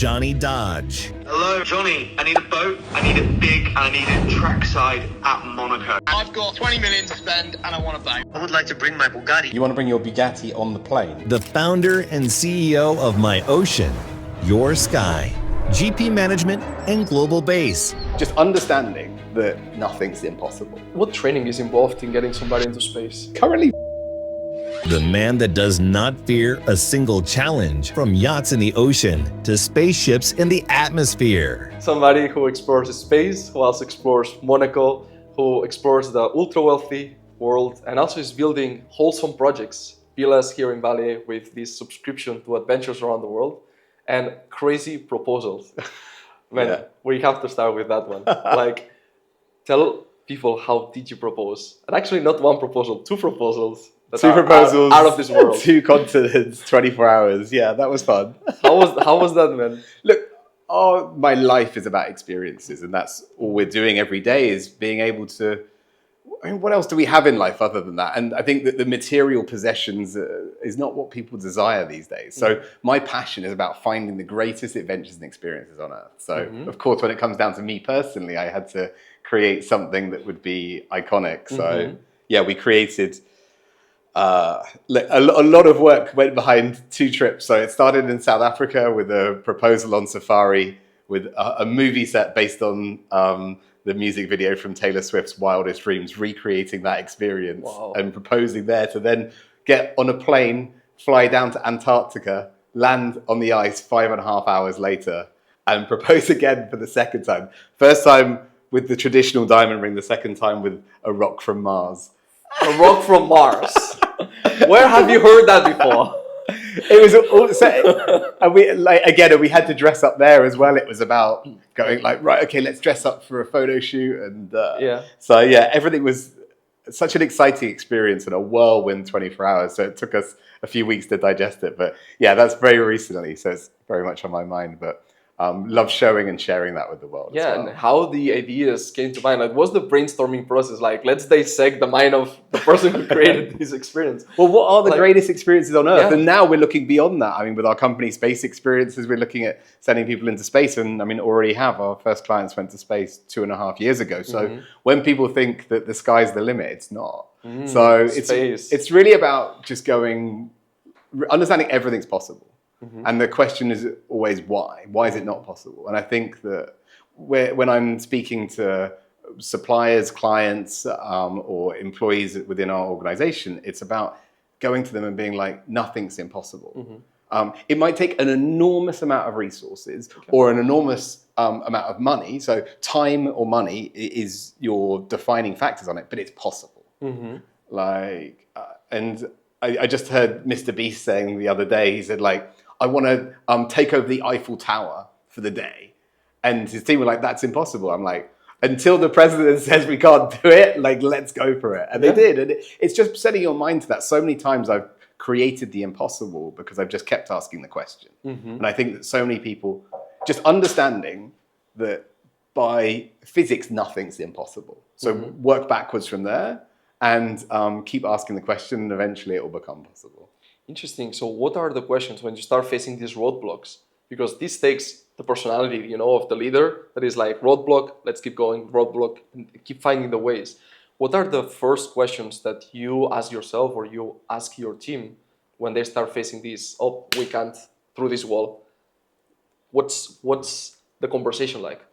Jonny Dodge. Hello, Johnny. I need a boat, I need it big, and I need it trackside at Monaco. I've got 20 million to spend and I want a boat. I would like to bring my Bugatti. You want to bring your Bugatti on the plane? The founder and CEO of My Ocean, Your Sky, GP Management, and Global Base. Just understanding that nothing's impossible. What training is involved in getting somebody into space? Currently, The man that does not fear a single challenge, from yachts in the ocean to spaceships in the atmosphere. Somebody who explores space, who also explores Monaco, who explores the ultra-wealthy world, and also is building wholesome projects, villas here in Bali with this subscription to adventures around the world, and crazy proposals. Man, we have to start with that one. Like, tell people, how did you propose? And actually not one proposal, two proposals. two proposals, out of this world. 2 continents, 24 hours. Yeah, that was fun. How was that, man? Look, my life is about experiences, and that's all we're doing every day is being able to. I mean, what else do we have in life other than that? And I think that the material possessions is not what people desire these days. So my passion is about finding the greatest adventures and experiences on Earth. So of course, when it comes down to me personally, I had to create something that would be iconic. So yeah, we created. A lot of work went behind 2 trips. So it started in South Africa with a proposal on safari, with a movie set based on the music video from Taylor Swift's Wildest Dreams, recreating that experience and proposing there to then get on a plane, fly down to Antarctica, land on the ice 5.5 hours later, and propose again for the second time. First time with the traditional diamond ring, the second time with a rock from Mars. A rock from Mars. Where have you heard that before? It was also, and we had to dress up there as well. It was about going like, right, okay, let's dress up for a photo shoot, and so everything was such an exciting experience and a whirlwind 24 hours. So it took us a few weeks to digest it, but yeah, that's very recently, so it's very much on my mind. But love showing and sharing that with the world. Yeah, as well. and how the ideas came to mind. Like, what's the brainstorming process like? Let's dissect the mind of the person who created this experience. Well, what are the greatest experiences on Earth? Yeah. And now we're looking beyond that. I mean, with our company Space Experiences, we're looking at sending people into space. And I mean, already have. Our first clients went to space 2.5 years ago. So when people think that the sky's the limit, it's not. So it's really about just understanding everything's possible. And the question is always why? Why is it not possible? And I think that when I'm speaking to suppliers, clients, or employees within our organization, it's about going to them and being like, nothing's impossible. It might take an enormous amount of resources or an enormous amount of money. So time or money is your defining factors on it, but it's possible. And I just heard Mr. Beast saying the other day, he said, like, I want to take over the Eiffel Tower for the day. And his team were like, that's impossible. I'm like, until the president says we can't do it, like, let's go for it. And they did. And it's just setting your mind to that. So many times I've created the impossible because I've just kept asking the question. And I think that so many people just understanding that by physics, nothing's impossible. So work backwards from there and keep asking the question, and eventually it will become possible. Interesting. So what are the questions when you start facing these roadblocks? Because this takes the personality, of the leader that is like, roadblock, let's keep going, roadblock, and keep finding the ways. What are the first questions that you ask yourself or you ask your team when they start facing this, oh, we can't through this wall? What's the conversation like?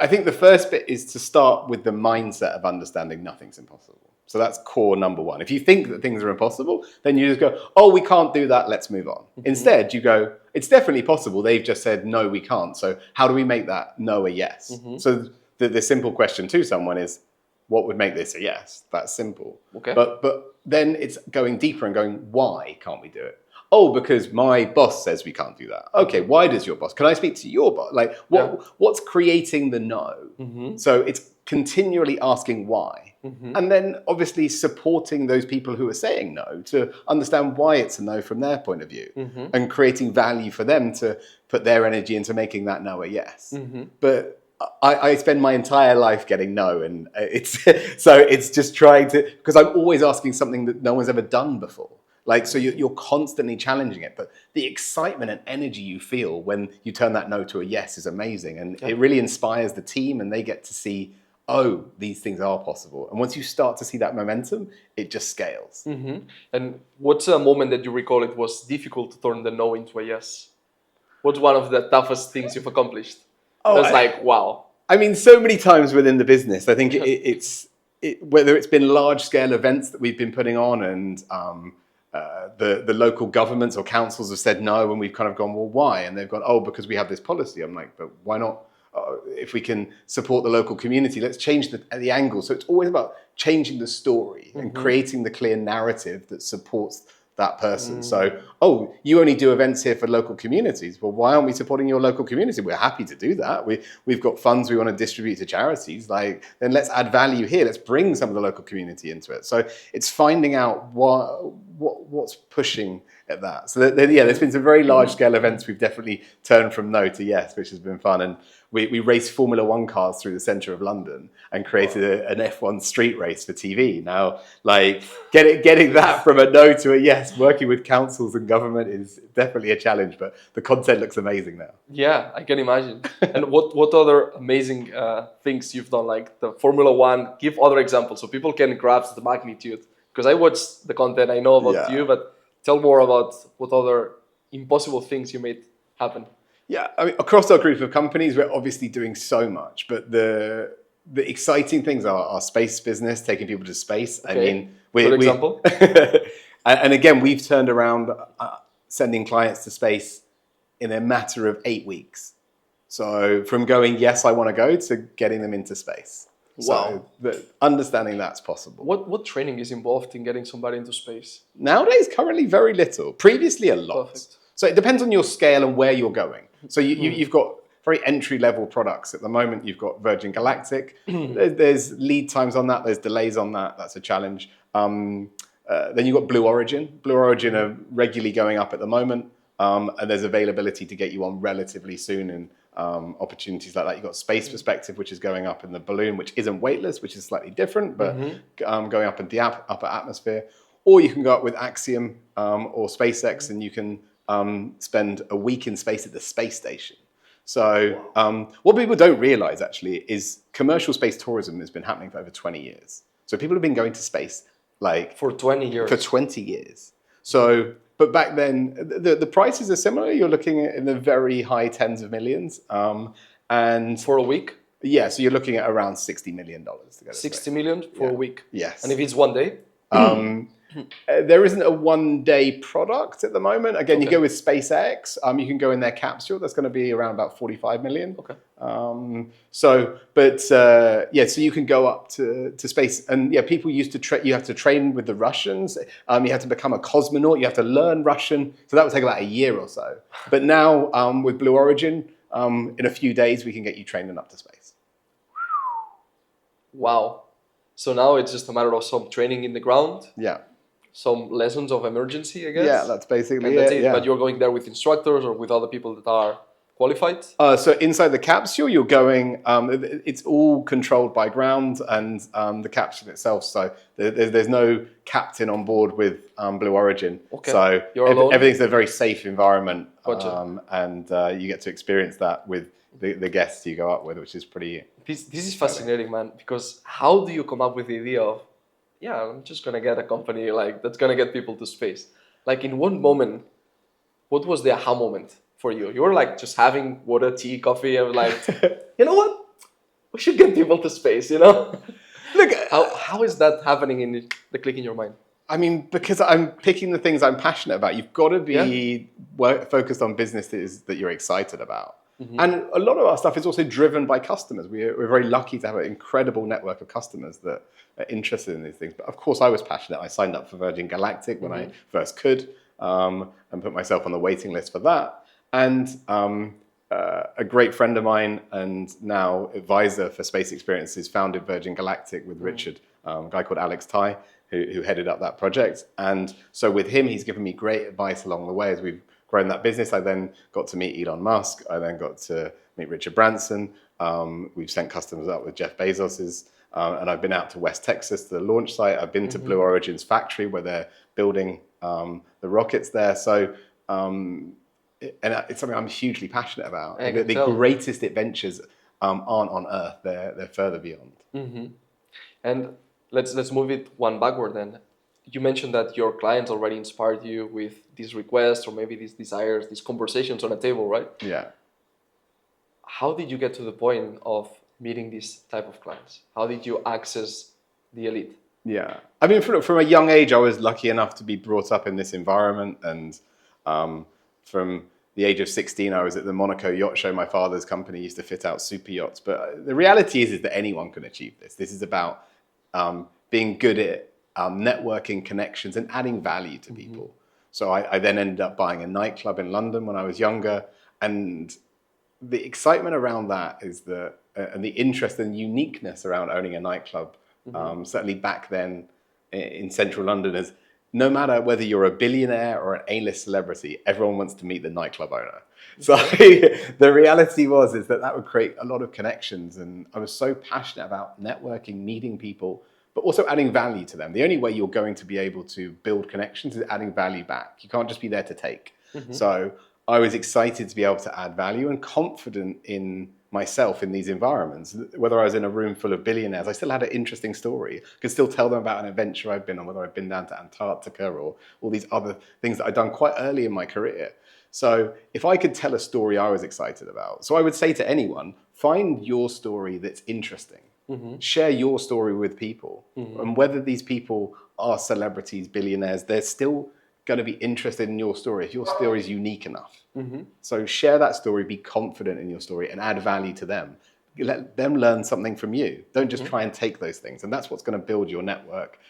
I think the first bit is to start with the mindset of understanding nothing's impossible. So that's core number one. If you think that things are impossible, then you just go, oh, we can't do that, let's move on. Instead, you go, it's definitely possible. They've just said, no, we can't. So how do we make that no a yes? So the simple question to someone is, what would make this a yes? That's simple. Okay. But then it's going deeper and going, why can't we do it? Oh, because my boss says we can't do that. Okay, why does your boss? Can I speak to your boss? Like, what's creating the no? So it's continually asking why. And then obviously supporting those people who are saying no to understand why it's a no from their point of view and creating value for them to put their energy into making that no a yes. But I spend my entire life getting no, and it's just trying to, because I'm always asking something that no one's ever done before. Like, so you're constantly challenging it. But the excitement and energy you feel when you turn that no to a yes is amazing. And it really inspires the team, and they get to see, oh, these things are possible. And once you start to see that momentum, it just scales. And what's a moment that you recall it was difficult to turn the no into a yes? What's one of the toughest things you've accomplished? It was like, wow. I mean, so many times within the business, I think whether it's been large scale events that we've been putting on, and the local governments or councils have said no, and we've kind of gone, well, why? And they've gone, oh, because we have this policy. I'm like, but why not? If we can support the local community, let's change the angle. So it's always about changing the story and creating the clear narrative that supports that person. So, oh, you only do events here for local communities. Well, why aren't we supporting your local community? We're happy to do that. We've got funds we want to distribute to charities. Like, then let's add value here. Let's bring some of the local community into it. So it's finding out what's pushing at that. So there's been some very large scale events we've definitely turned from no to yes, which has been fun. And we raced Formula One cars through the centre of London and created an F1 street race for TV. Now, like, getting that from a no to a yes, working with councils and government is definitely a challenge, but the content looks amazing now. Yeah, I can imagine. And what other amazing things you've done, like the Formula One? Give other examples so people can grasp the magnitude. Because I watched the content, I know about you, but tell more about what other impossible things you made happen. Yeah, I mean, across our group of companies, we're obviously doing so much, but the exciting things are our space business, taking people to space. Okay. I mean, good example. And again, we've turned around sending clients to space in a matter of 8 weeks. So from going, yes, I want to go, to getting them into space. Wow. So understanding that's possible. What training is involved in getting somebody into space? Nowadays, currently very little. Previously, a lot. Perfect. So it depends on your scale and where you're going. So you've got very entry-level products. At the moment, you've got Virgin Galactic. There's lead times on that. There's delays on that. That's a challenge. Then you've got Blue Origin. Blue Origin are regularly going up at the moment. And there's availability to get you on relatively soon in opportunities like that. You've got Space Perspective, which is going up in the balloon, which isn't weightless, which is slightly different, but going up in the upper atmosphere. Or you can go up with Axiom or SpaceX, and you can spend a week in space at the space station. So what people don't realize actually is commercial space tourism has been happening for over 20 years. So people have been going to space like for 20 years. For 20 years. So, but back then the prices are similar. You're looking at in the very high tens of millions. And for a week? Yeah, so you're looking at around $60 million to go to space. 60 million for a week? Yes. And if it's one day? There isn't a one-day product at the moment. Again, you go with SpaceX. You can go in their capsule. That's going to be around about 45 million. Okay. So you can go up to space. And yeah, people used to you have to train with the Russians. You have to become a cosmonaut. You have to learn Russian. So that would take about a year or so. But now with Blue Origin, in a few days, we can get you trained and up to space. Wow. So now it's just a matter of some training in the ground. Yeah. Some lessons of emergency, I guess. Yeah, that's basically it. Yeah. But you're going there with instructors or with other people that are qualified? So inside the capsule, you're going, it's all controlled by ground and the capsule itself. So there's no captain on board with Blue Origin. Okay. So you're alone? Everything's a very safe environment. Gotcha. And you get to experience that with the guests you go up with, which is pretty... This is fascinating, man, because how do you come up with the idea of, I'm just going to get a company like that's going to get people to space? Like in one moment, what was the aha moment for you? You were like just having water, tea, coffee, and like, you know what? We should get people to space, you know? Look, how is that happening in the click in your mind? I mean, because I'm picking the things I'm passionate about. You've got to be focused on businesses that you're excited about. Mm-hmm. And a lot of our stuff is also driven by customers. We're very lucky to have an incredible network of customers that are interested in these things. But of course, I was passionate. I signed up for Virgin Galactic when I first could and put myself on the waiting list for that. And a great friend of mine and now advisor for space experiences founded Virgin Galactic with Richard, a guy called Alex Tai, who headed up that project. And so with him, he's given me great advice along the way as we've grown that business. I then got to meet Elon Musk. I then got to meet Richard Branson. We've sent customers up with Jeff Bezos's. And I've been out to West Texas to the launch site. I've been to Blue Origin's factory where they're building the rockets there. So, it's something I'm hugely passionate about. The greatest adventures aren't on Earth; they're further beyond. Mm-hmm. And let's move it one backward then. You mentioned that your clients already inspired you with these requests or maybe these desires, these conversations on a table, right? Yeah. How did you get to the point of meeting these type of clients? How did you access the elite? Yeah. I mean, from a young age, I was lucky enough to be brought up in this environment. And from the age of 16, I was at the Monaco Yacht Show. My father's company used to fit out super yachts. But the reality is that anyone can achieve this. This is about being good at networking, connections, and adding value to people. So I then ended up buying a nightclub in London when I was younger. And the excitement around that is and the interest and uniqueness around owning a nightclub, certainly back then in central London, is no matter whether you're a billionaire or an A-list celebrity, everyone wants to meet the nightclub owner. So the reality is that would create a lot of connections. And I was so passionate about networking, meeting people, but also adding value to them. The only way you're going to be able to build connections is adding value back. You can't just be there to take. So I was excited to be able to add value and confident in myself in these environments. Whether I was in a room full of billionaires, I still had an interesting story. I could still tell them about an adventure I've been on, whether I've been down to Antarctica or all these other things that I'd done quite early in my career. So if I could tell a story I was excited about, so I would say to anyone, find your story that's interesting. Share your story with people. And whether these people are celebrities, billionaires, they're still going to be interested in your story if your story is unique enough. So share that story, be confident in your story, and add value to them. Let them learn something from you. Don't just try and take those things. And that's what's going to build your network,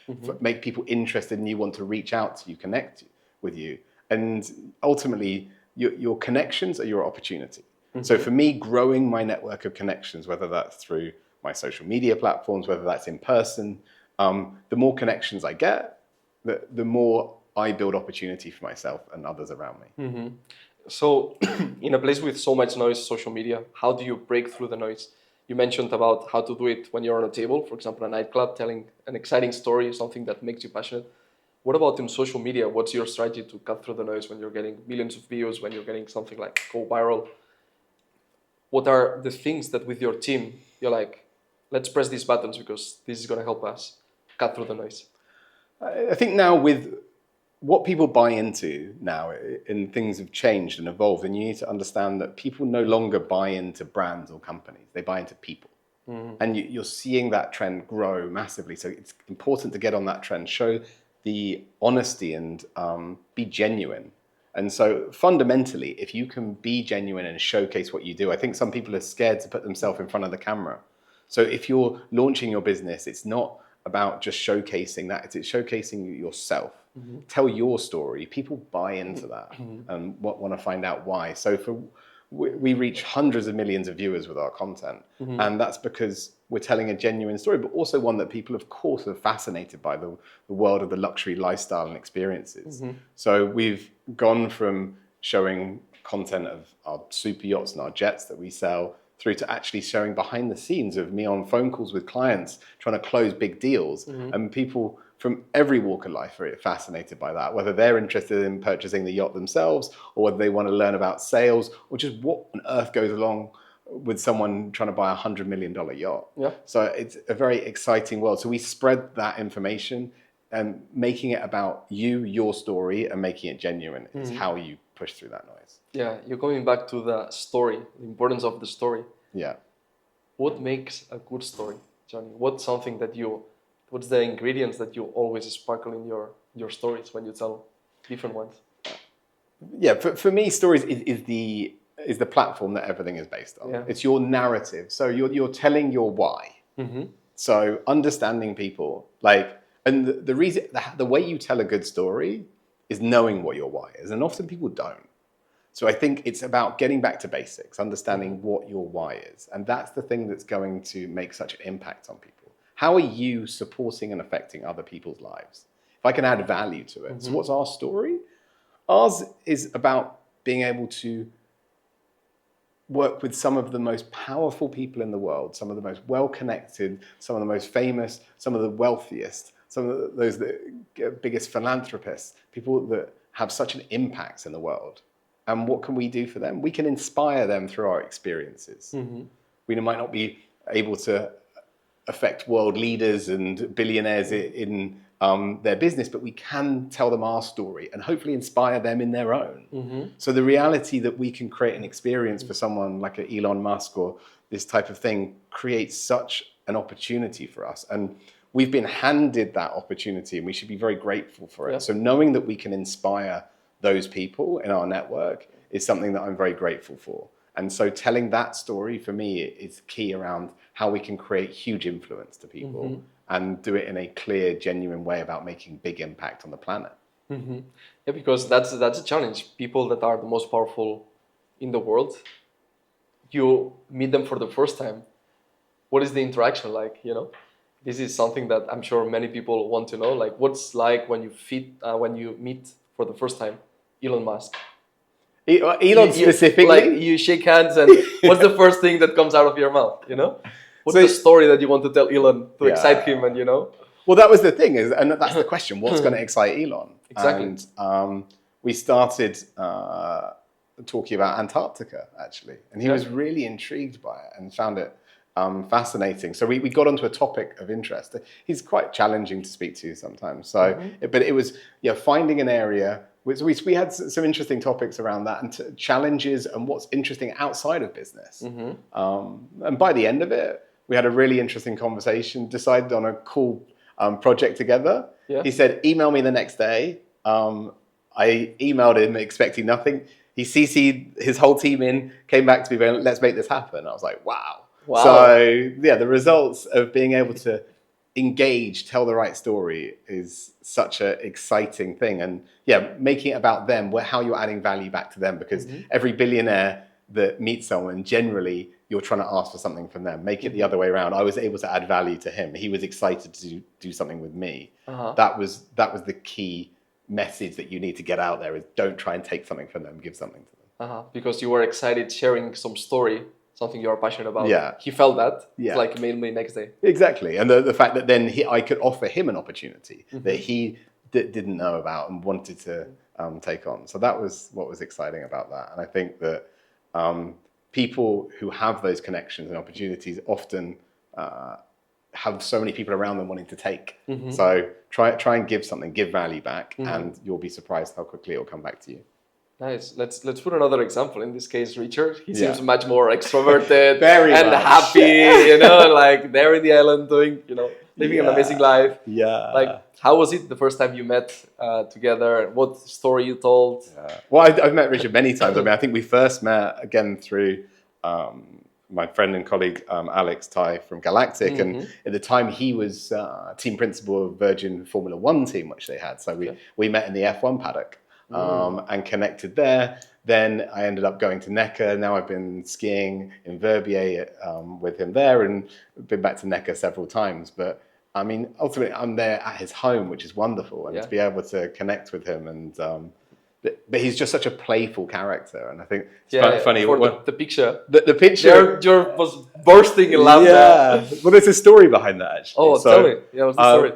make people interested in you, want to reach out to you, connect with you. And ultimately, your connections are your opportunity. So for me, growing my network of connections, whether that's through my social media platforms, whether that's in person, the more connections I get, the more I build opportunity for myself and others around me. So in a place with so much noise, social media, how do you break through the noise? You mentioned about how to do it when you're on a table, for example, a nightclub, telling an exciting story, something that makes you passionate. What about in social media? What's your strategy to cut through the noise when you're getting millions of views, when you're getting something like go viral? What are the things that with your team, you're like, let's press these buttons because this is going to help us cut through the noise? I think now with what people buy into now, and things have changed and evolved, and you need to understand that people no longer buy into brands or companies. They buy into people. And you're seeing that trend grow massively. So it's important to get on that trend, show the honesty and be genuine. And so fundamentally, if you can be genuine and showcase what you do, I think some people are scared to put themselves in front of the camera. So if you're launching your business, it's not about just showcasing that, it's showcasing yourself. Tell your story. People buy into that and want to find out why. So we reach hundreds of millions of viewers with our content. And that's because we're telling a genuine story, but also one that people, of course, are fascinated by the world of the luxury lifestyle and experiences. So we've gone from showing content of our super yachts and our jets that we sell through to actually showing behind the scenes of me on phone calls with clients trying to close big deals. And people from every walk of life are fascinated by that, whether they're interested in purchasing the yacht themselves or whether they want to learn about sales or just what on earth goes along with someone trying to buy $100 million yacht. So it's a very exciting world. So we spread that information and making it about you, your story, and making it genuine is how you push through that noise. Yeah, you're coming back to the story, the importance of the story. Yeah. What makes a good story, Jonny? What's the ingredients that you always sparkle in your stories when you tell different ones? Yeah, for me, stories is the platform that everything is based on. Yeah. It's your narrative. So you're telling your why. So understanding people, and the reason, the way you tell a good story is knowing what your why is, and often people don't. So I think it's about getting back to basics, understanding what your why is, and that's the thing that's going to make such an impact on people. How are you supporting and affecting other people's lives? If I can add value to it. So what's our story? Ours is about being able to work with some of the most powerful people in the world, some of the most well-connected, some of the most famous, some of the wealthiest, some of those biggest philanthropists, people that have such an impact in the world. And what can we do for them? We can inspire them through our experiences. We might not be able to affect world leaders and billionaires in their business, but we can tell them our story and hopefully inspire them in their own. So the reality that we can create an experience for someone like a Elon Musk or this type of thing creates such an opportunity for us. And we've been handed that opportunity and we should be very grateful for it. So knowing that we can inspire those people in our network is something that I'm very grateful for. And so telling that story for me is key around how we can create huge influence to people and do it in a clear, genuine way about making big impact on the planet. Yeah, because that's a challenge. People that are the most powerful in the world, you meet them for the first time. What is the interaction like? You know, this is something that I'm sure many people want to know. Like, what's like when you meet for the first time Elon Musk? Elon specifically? Like you shake hands and what's the first thing that comes out of your mouth, you know? What's the story that you want to tell Elon to excite him and, you know? Well, that was the thing, and that's the question. What's going to excite Elon? Exactly. And we started talking about Antarctica, actually. And he was really intrigued by it and found it fascinating. So we got onto a topic of interest. He's quite challenging to speak to sometimes. So, but it was finding an area. We had some interesting topics around that and challenges and what's interesting outside of business. And by the end of it, we had a really interesting conversation, decided on a cool project together. He said, email me the next day. I emailed him expecting nothing. He CC'd his whole team in, came back to me going, let's make this happen. I was like, wow. So the results of being able to engage, tell the right story is such an exciting thing. And making it about them, how you're adding value back to them, because every billionaire that meets someone, generally you're trying to ask for something from them. Make it the other way around. I was able to add value to him. He was excited to do something with me. That was the key message that you need to get out there, is don't try and take something from them, give something to them. Because you were excited sharing some story, something you are passionate about. He felt that. It's like mail me next day. Exactly. And the fact that then I could offer him an opportunity that he didn't know about and wanted to take on. So that was what was exciting about that. And I think that people who have those connections and opportunities often have so many people around them wanting to take. So try and give something, give value back, and you'll be surprised how quickly it will come back to you. Nice. Let's put another example. In this case, Richard. He seems much more extroverted and much. happy. You know, like there in the island doing, living an amazing life. Like, how was it the first time you met together? What story you told? Well, I've met Richard many times. I mean, I think we first met again through my friend and colleague Alex Ty from Galactic, and at the time he was team principal of Virgin Formula One team, which they had. So we met in the F1 paddock. And connected there. Then I ended up going to Necker. Now I've been skiing in Verbier with him there, and been back to Necker several times. But I mean, ultimately, I'm there at his home, which is wonderful, and to be able to connect with him. And but he's just such a playful character, and I think it's funny. The picture, the picture, George was bursting in laughter. Well, there's a story behind that actually. Oh, tell me. What's the story?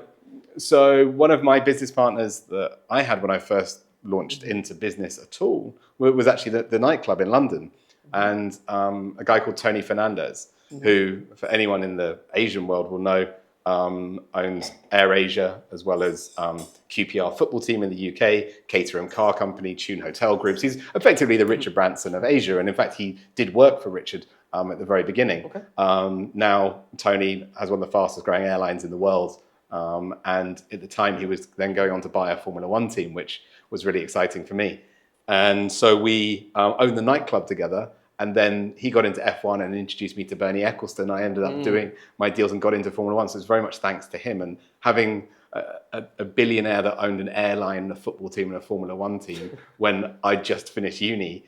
So one of my business partners that I had when I first launched into business at all was actually the nightclub in London, and a guy called Tony Fernandez, who for anyone in the Asian world will know, owns AirAsia as well as QPR football team in the UK, Caterham car company, Tune hotel groups. He's effectively the Richard Branson of Asia, and in fact he did work for Richard at the very beginning. Now Tony has one of the fastest growing airlines in the world, and at the time he was then going on to buy a Formula One team, which was really exciting for me. And so we owned the nightclub together, and then he got into F1 and introduced me to Bernie Eccleston. I ended up doing my deals and got into Formula One. So it's very much thanks to him, and having a billionaire that owned an airline, a football team and a Formula One team when I just finished uni,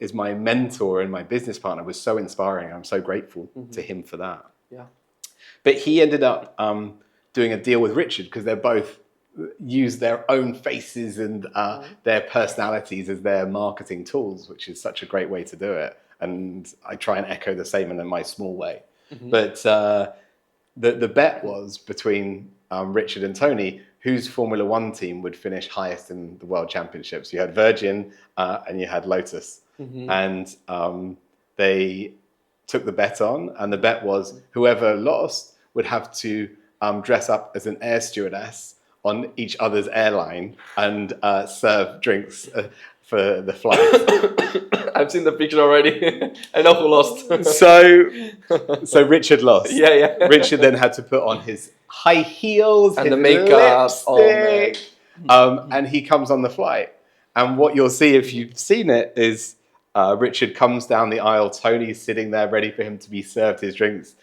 is my mentor and my business partner, was so inspiring. I'm so grateful to him for that. But he ended up doing a deal with Richard because they're both use their own faces and their personalities as their marketing tools, which is such a great way to do it. And I try and echo the same in my small way. But the bet was between Richard and Tony, whose Formula One team would finish highest in the World Championships. You had Virgin and you had Lotus. And they took the bet on, and the bet was whoever lost would have to dress up as an air stewardess on each other's airline and serve drinks for the flight. I've seen the picture already. I know who lost. So Richard lost. Yeah. Richard then had to put on his high heels And his the makeup. lipstick, and he comes on the flight. And what you'll see if you've seen it is Richard comes down the aisle. Tony's sitting there ready for him to be served his drinks,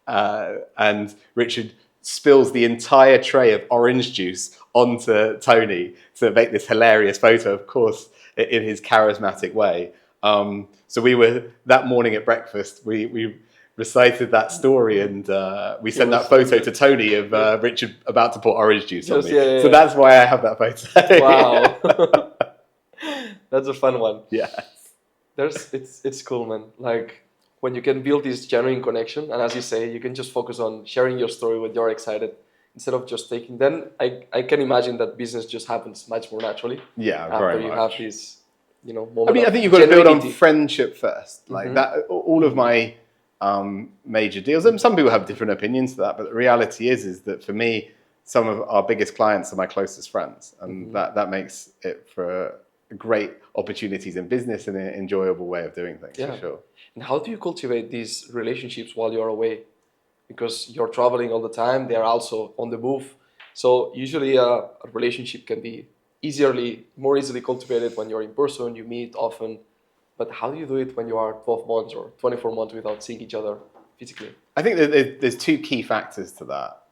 and Richard spills the entire tray of orange juice onto Tony to make this hilarious photo, of course, in his charismatic way. So we were, that morning at breakfast, we recited that story, and we sent that photo to Tony of Richard about to pour orange juice on me. Yeah. So that's why I have that photo. Wow. That's a fun one. Yeah. It's cool, man. Like when you can build this genuine connection, and as you say, you can just focus on sharing your story when you're excited instead of just taking. Then I can imagine that business just happens much more naturally. Yeah, after very you much. have this, moment. I think you've got to build on friendship first. Like that, all of my major deals, and some people have different opinions to that, but the reality is that for me, some of our biggest clients are my closest friends, and that makes it for great opportunities in business and an enjoyable way of doing things, for sure. And how do you cultivate these relationships while you're away? Because you're traveling all the time, they're also on the move. So usually a relationship can be more easily cultivated when you're in person, you meet often. But how do you do it when you are 12 months or 24 months without seeing each other physically? I think that there's two key factors to that.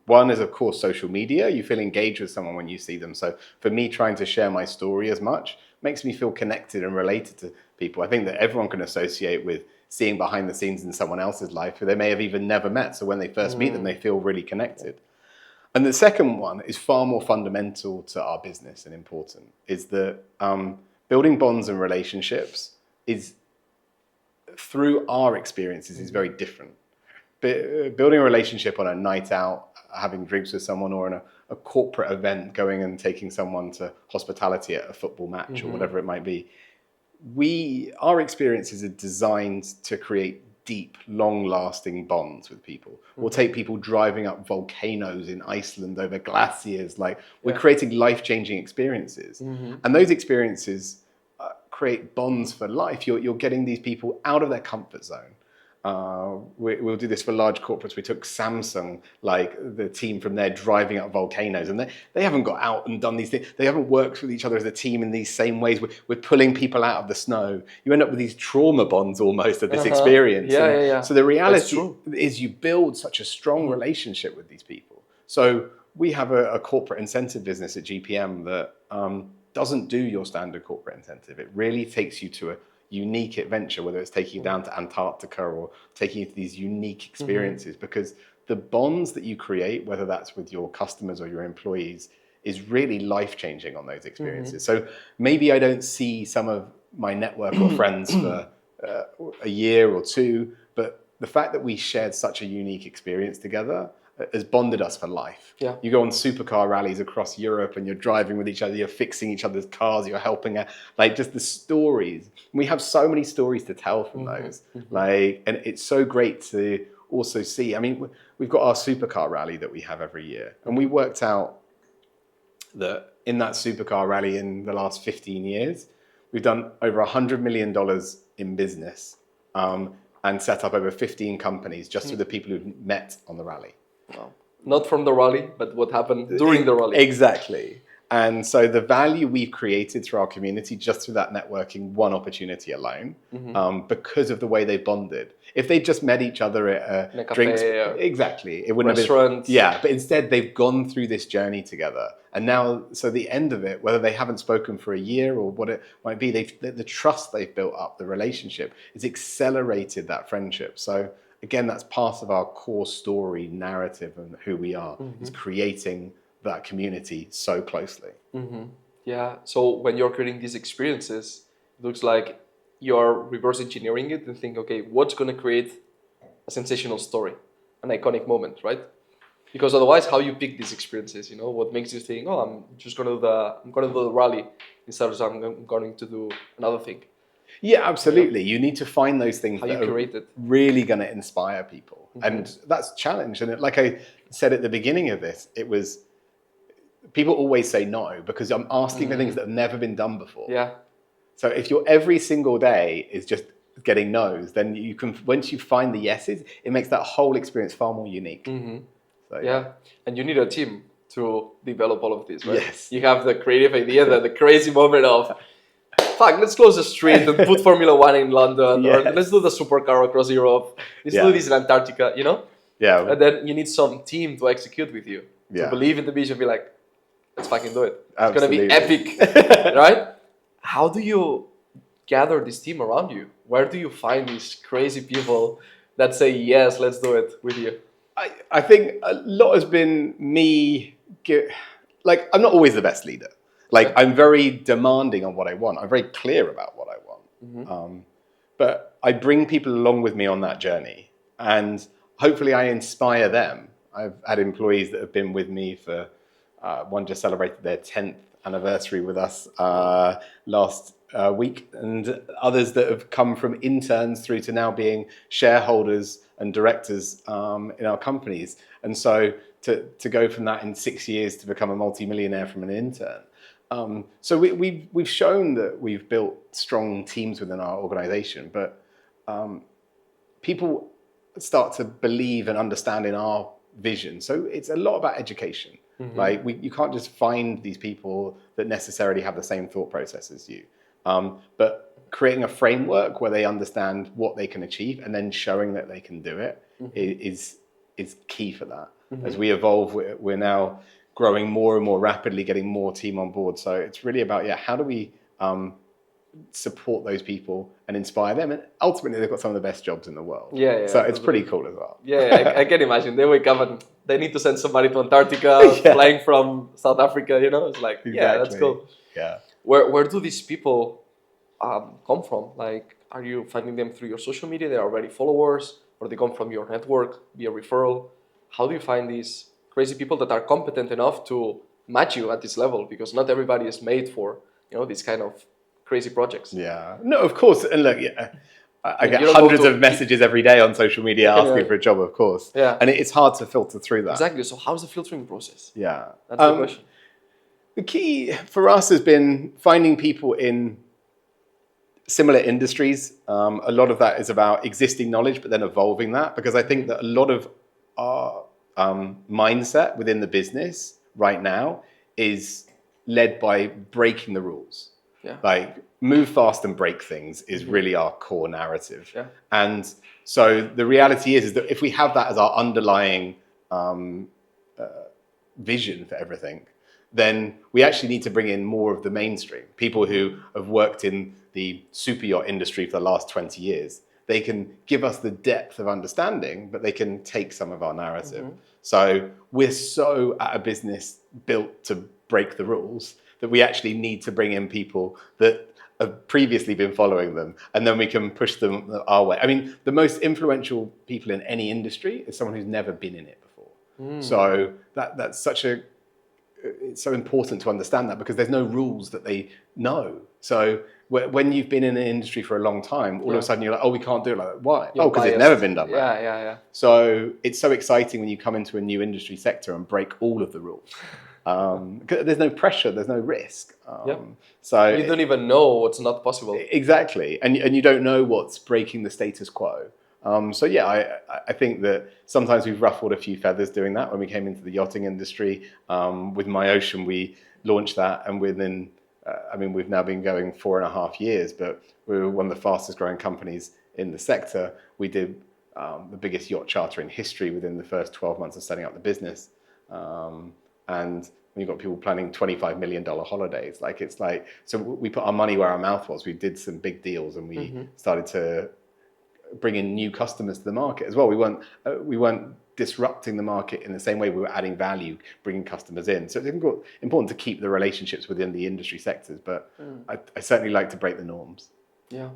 One is, of course, social media. You feel engaged with someone when you see them. So for me, trying to share my story as much makes me feel connected and related to people. I think that everyone can associate with seeing behind the scenes in someone else's life who they may have even never met. So when they first meet them, they feel really connected. And the second one is far more fundamental to our business and important, is that building bonds and relationships is, through our experiences, is very different. Building a relationship on a night out, having drinks with someone, or in a corporate event, going and taking someone to hospitality at a football match or whatever it might be, our experiences are designed to create deep, long-lasting bonds with people. We'll take people driving up volcanoes in Iceland over glaciers. Like, we're creating life-changing experiences. And those experiences create bonds for life. You're getting these people out of their comfort zone. We'll do this for large corporates. We took Samsung, like the team from there, driving up volcanoes, and they haven't got out and done these things. They haven't worked with each other as a team in these same ways. We're pulling people out of the snow. You end up with these trauma bonds almost of this experience. So the reality is you build such a strong relationship with these people. So we have a corporate incentive business at GPM that doesn't do your standard corporate incentive. It really takes you to a unique adventure, whether it's taking you down to Antarctica or taking you to these unique experiences, because the bonds that you create, whether that's with your customers or your employees, is really life-changing on those experiences. So maybe I don't see some of my network or friends for a year or two, but the fact that we shared such a unique experience together has bonded us for life. You go on supercar rallies across Europe and you're driving with each other, you're fixing each other's cars, you're helping her, like just the stories. We have so many stories to tell from those. Like, and it's so great to also see. I mean, we've got our supercar rally that we have every year, and we worked out that in that supercar rally in the last 15 years, we've done over $100 million in business and set up over 15 companies just with the people who've met on the rally. Wow. Not from the rally, but what happened during the rally. Exactly. And so the value we've created through our community, just through that networking one opportunity alone, because of the way they bonded. If they just met each other at a drinks, exactly, it wouldn't restaurant. have been. Yeah, but instead they've gone through this journey together, and now, so the end of it, whether they haven't spoken for a year or what it might be, the trust they've built up, the relationship, has accelerated that friendship. So again, that's part of our core story narrative and who we are, is creating that community so closely. Yeah, so when you're creating these experiences, it looks like you're reverse engineering it and think, okay, what's going to create a sensational story, an iconic moment, right? Because otherwise, how you pick these experiences? What makes you think, oh, I'm just gonna do the rally instead of I'm going to do another thing. Yeah, absolutely. You need to find those things How that you are curate it. really going to inspire people. And that's a challenge. And like I said at the beginning of this, it was, people always say no because I'm asking for things that have never been done before. Yeah. So if your every single day is just getting no's, then you can, once you find the yeses, it makes that whole experience far more unique. So, Yeah. And you need a team to develop all of this, right? Yes. You have the creative idea, the crazy moment of, fuck, let's close the street and put Formula One in London, or Yes. let's do the supercar across Europe. Let's do this in Antarctica, Yeah. And then you need some team to execute with you, to Yeah. believe in the vision, be like, let's fucking do it. It's Absolutely. gonna be epic, right? How do you gather this team around you? Where do you find these crazy people that say, yes, let's do it with you? I think a lot has been me, I'm not always the best leader. I'm very demanding on what I want. I'm very clear about what I want. But I bring people along with me on that journey. And hopefully I inspire them. I've had employees that have been with me for, one just celebrated their 10th anniversary with us last week. And others that have come from interns through to now being shareholders and directors in our companies. And so to go from that in 6 years to become a multi-millionaire from an intern. So we've shown that we've built strong teams within our organization, but people start to believe and understand in our vision. So it's a lot about education. You can't just find these people that necessarily have the same thought process as you. But creating a framework where they understand what they can achieve and then showing that they can do it is key for that. As we evolve, we're now growing more and more rapidly, getting more team on board. So it's really about, how do we support those people and inspire them? And ultimately, they've got some of the best jobs in the world. So it's pretty cool as well. I can imagine. They wake up and they need to send somebody to Antarctica, flying from South Africa, It's like, that's cool. Yeah. Where do these people come from? Like, are you finding them through your social media? They're already followers, or they come from your network via referral? How do you find these crazy people that are competent enough to match you at this level? Because not everybody is made for, these kind of crazy projects. Yeah. No, of course. And look, I get hundreds of messages every day on social media asking for a job, of course. Yeah. And it's hard to filter through that. Exactly. So how's the filtering process? Yeah. That's the question. The key for us has been finding people in similar industries. A lot of that is about existing knowledge, but then evolving that, because I think that a lot of our mindset within the business right now is led by breaking the rules. Move fast and break things is really our core narrative. And so the reality is that if we have that as our underlying vision for everything, then we actually need to bring in more of the mainstream. People who have worked in the super yacht industry for the last 20 years. They can give us the depth of understanding, but they can take some of our narrative. So we're so at a business built to break the rules that we actually need to bring in people that have previously been following them, and then we can push them our way. I mean, the most influential people in any industry is someone who's never been in it before. So that's it's so important to understand that, because there's no rules that they know. So when you've been in an industry for a long time, all of a sudden you're like, oh, we can't do it like that. Why? You're because biased. it's never been done like that. Yeah. So it's so exciting when you come into a new industry sector and break all of the rules. There's no pressure, there's no risk. So you don't even know what's not possible. Exactly. And you don't know what's breaking the status quo. I think that sometimes we've ruffled a few feathers doing that. When we came into the yachting industry, with My Ocean, we launched that, and within, we've now been going 4.5 years, but we were one of the fastest growing companies in the sector. We did the biggest yacht charter in history within the first 12 months of setting up the business. And when you've got people planning $25 million holidays, so we put our money where our mouth was. We did some big deals, and we started to bring in new customers to the market as well. We weren't disrupting the market in the same way. We were adding value, bringing customers in. So it's important to keep the relationships within the industry sectors, but I certainly like to break the norms. Yeah.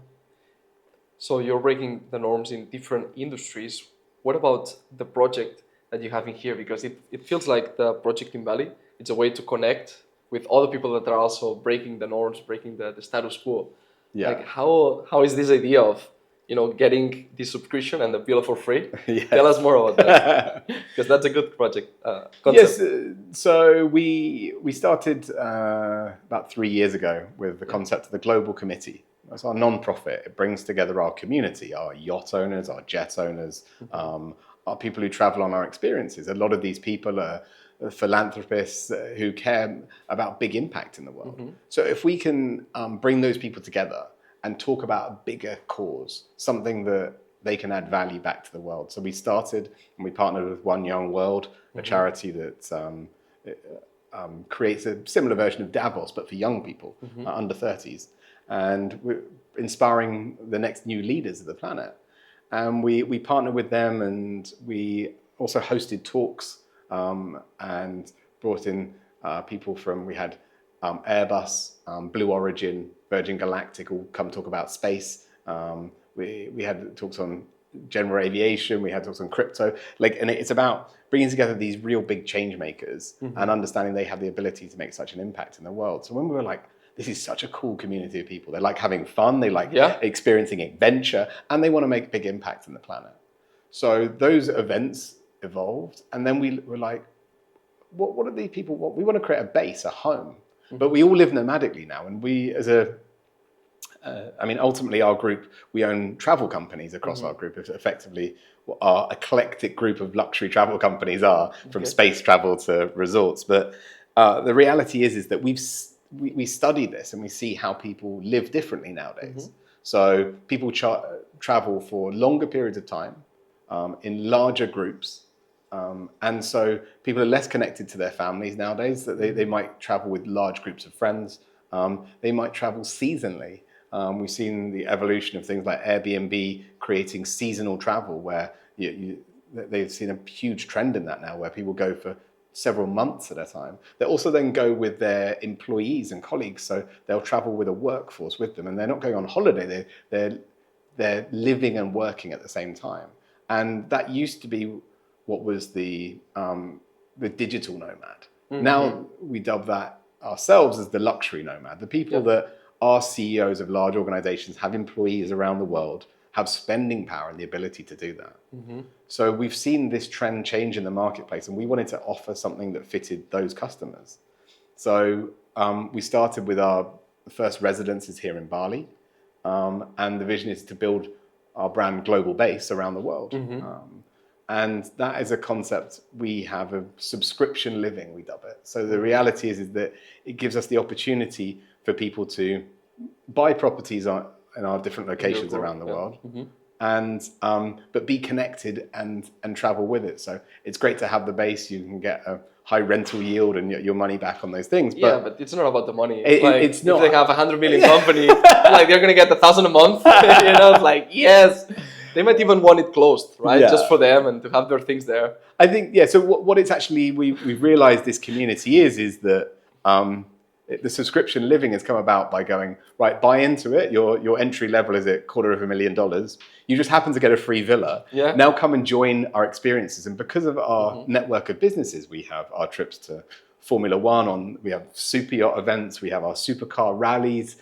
So you're breaking the norms in different industries. What about the project that you have in here, because it feels like the project in Bali, it's a way to connect with other people that are also breaking the norms, breaking the status quo. Yeah. Like how is this idea of, getting this subscription and the bill for free? Yes. Tell us more about that, because that's a good project concept. Yes, so we started about 3 years ago with the concept of the Global Committee. That's our non-profit. It brings together our community, our yacht owners, our jet owners, our people who travel on our experiences. A lot of these people are philanthropists who care about big impact in the world. So if we can bring those people together and talk about a bigger cause, something that they can add value back to the world. So we started and we partnered with One Young World, a charity that creates a similar version of Davos, but for young people, under 30s. And we're inspiring the next new leaders of the planet. And we partnered with them, and we also hosted talks and brought in people from, we had Airbus, Blue Origin, Virgin Galactic all come talk about space. We had talks on general aviation, we had talks on crypto, and it's about bringing together these real big change makers and understanding they have the ability to make such an impact in the world. So when we were like, this is such a cool community of people, they like having fun, they like experiencing adventure, and they want to make a big impact on the planet. So those events evolved, and then we were like, what are these people want? We want to create a base, a home. But we all live nomadically now, and we ultimately our group, we own travel companies across our group. Effectively, what our eclectic group of luxury travel companies are, from space travel to resorts. But the reality is that we study this and we see how people live differently nowadays. So people travel for longer periods of time in larger groups. And so people are less connected to their families nowadays, that they might travel with large groups of friends. They might travel seasonally. We've seen the evolution of things like Airbnb creating seasonal travel, where they've seen a huge trend in that now, where people go for several months at a time. They also then go with their employees and colleagues, so they'll travel with a workforce with them, and they're not going on holiday, they're living and working at the same time. And that used to be what was the digital nomad. Now we dub that ourselves as the luxury nomad. The people that are CEOs of large organizations, have employees around the world, have spending power and the ability to do that. So we've seen this trend change in the marketplace, and we wanted to offer something that fitted those customers. So we started with our first residences here in Bali, and the vision is to build our brand global base around the world. And that is a concept. We have a subscription living, we dub it. So the reality is that it gives us the opportunity for people to buy properties in our different locations around the world, and but be connected and travel with it. So it's great to have the base. You can get a high rental yield and your money back on those things. But it's not about the money. It's not. If they have 100 million company, they're gonna get 1,000 a month. It's like, yes. They might even want it closed, right? Just for them and to have their things there. I think, so what it's actually, we've realized this community is that the subscription living has come about by going, right, buy into it. Your entry level is at $250,000. You just happen to get a free villa. Now come and join our experiences. And because of our network of businesses, we have our trips to Formula One, we have super yacht events, we have our supercar rallies.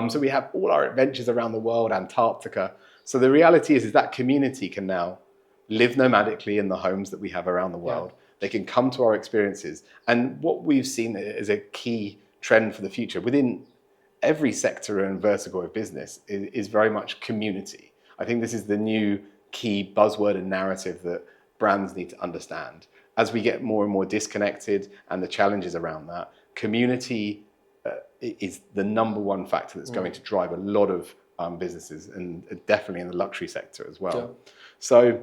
So we have all our adventures around the world, Antarctica. So the reality is that community can now live nomadically in the homes that we have around the world. They can come to our experiences. And what we've seen is a key trend for the future within every sector and vertical of business is very much community. I think this is the new key buzzword and narrative that brands need to understand. As we get more and more disconnected and the challenges around that, community is the number one factor that's going to drive a lot of businesses, and definitely in the luxury sector as well. So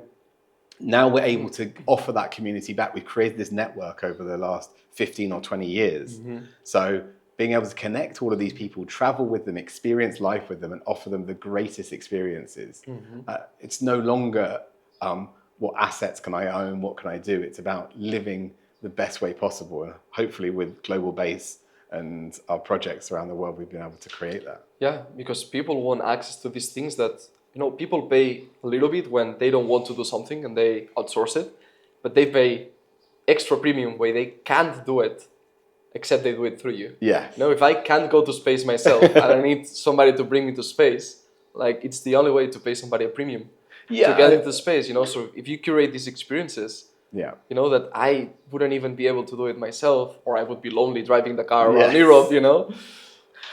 now we're able to offer that community back. We've created this network over the last 15 or 20 years. So being able to connect all of these people, travel with them, experience life with them, and offer them the greatest experiences. It's no longer what assets can I own, what can I do? It's about living the best way possible. And hopefully with Global Base and our projects around the world, we've been able to create that. Yeah, because people want access to these things that, people pay a little bit when they don't want to do something and they outsource it. but they pay extra premium where they can't do it, except they do it through you. Yeah. You know, if I can't go to space myself, and I need somebody to bring me to space, like it's the only way to pay somebody a premium to get into space. You know, so if you curate these experiences, Yeah. you know, that I wouldn't even be able to do it myself, or I would be lonely driving the car around Europe. You know,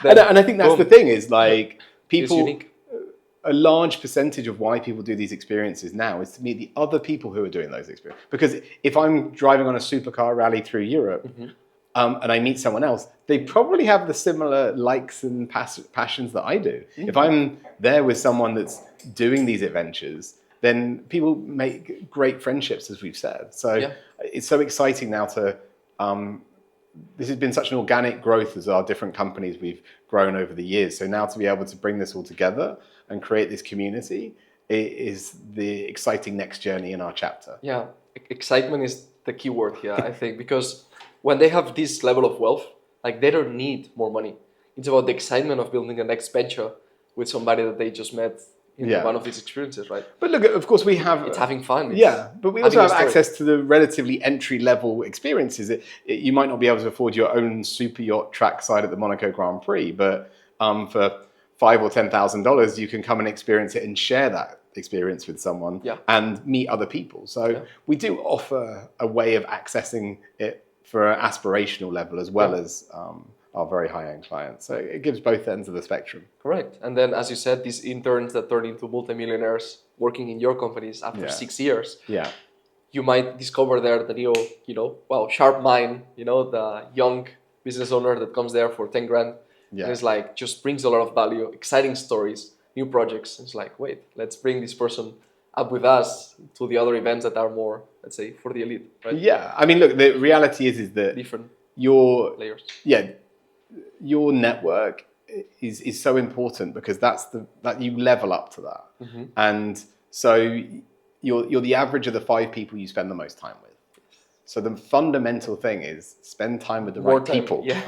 And I think that's the thing is like it's people. unique. A large percentage of why people do these experiences now is to meet the other people who are doing those experiences. Because if I'm driving on a supercar rally through Europe and I meet someone else, they probably have the similar likes and passions that I do. If I'm there with someone that's doing these adventures, then people make great friendships, as we've said. So it's so exciting now to... this has been such an organic growth as our different companies we've grown over the years. So now to be able to bring this all together and create this community is the exciting next journey in our chapter. Yeah, excitement is the key word here, I think, because when they have this level of wealth, like they don't need more money. It's about the excitement of building the next venture with somebody that they just met in one of these experiences, right? But look, of course, we have... It's having fun. But we also have access to the relatively entry-level experiences. You might not be able to afford your own super yacht trackside at the Monaco Grand Prix, but for $5,000 or $10,000, you can come and experience it and share that experience with someone and meet other people. So we do offer a way of accessing it for an aspirational level as well as our very high-end clients. So it gives both ends of the spectrum. Correct. And then, as you said, these interns that turn into multimillionaires working in your companies after 6 years. Yeah. You might discover there the new, sharp mind, the young business owner that comes there for 10 grand. Yeah. And it's like, just brings a lot of value, exciting stories, new projects. It's like, wait, let's bring this person up with us to the other events that are more, let's say, for the elite, right? Yeah. I mean, look, the reality is that different your layers. Yeah. Your network is so important because that you level up to that. Mm-hmm. And so you're the average of the 5 people you spend the most time with. So the fundamental thing is spend time with the right people. Yeah.